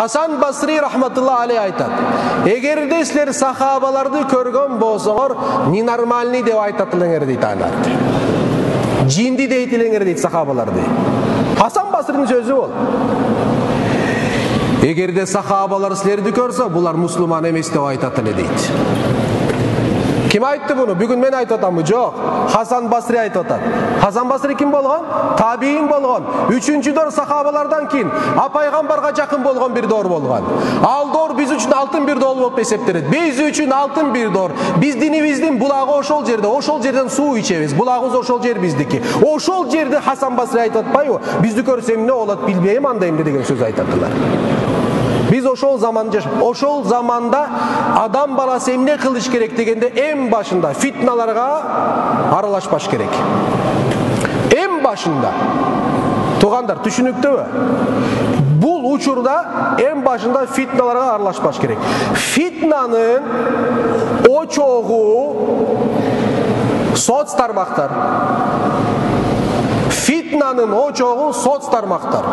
Hasan Basri rahmatullah aleyh aytат. Эгерде силер сахабаларды көргөн болсоңор, ненормальный деп айтатылыңар дейт алар. Жинди дейтилеңер дейт сахабаларды. Hasan Basri'nin sözü ol. Эгерде сахабалар силерди көрсө, булар мусулман эмес деп айтатылы дейт. Kim aytты bunu? Bugün men aytып атамбы? Жок. Hasan Basri aytып атат. Hasan Basri kim болгон? Табиин болгон. 3-чү дор сахабалардан кийин пайгамбарга жакын болгон бир дор болгон. Ал дор биз үчүн алтын бир дор болуп эсептелет. Биз үчүн алтын бир дор. Биз динибиздин булагы ошол жерден суу ичебиз. Булагыбыз ошол жер биздики. Ошол жерди Hasan Basri айтып атпайбы? Бизди көрсөң эмне болот билбейм анда эмне деген сөз айтатылар. Biz ошол заманда адам баласы эмне кылыш керек дегенде эң башында фитналарга аралашпаш керек. Эң башында. Тугандар, түшүнүктүүбү? Бул учурда эң башында фитналарга аралашпаш керек. Фитнанын очогу соц тармактар. Фитнанын очогу соц тармактар.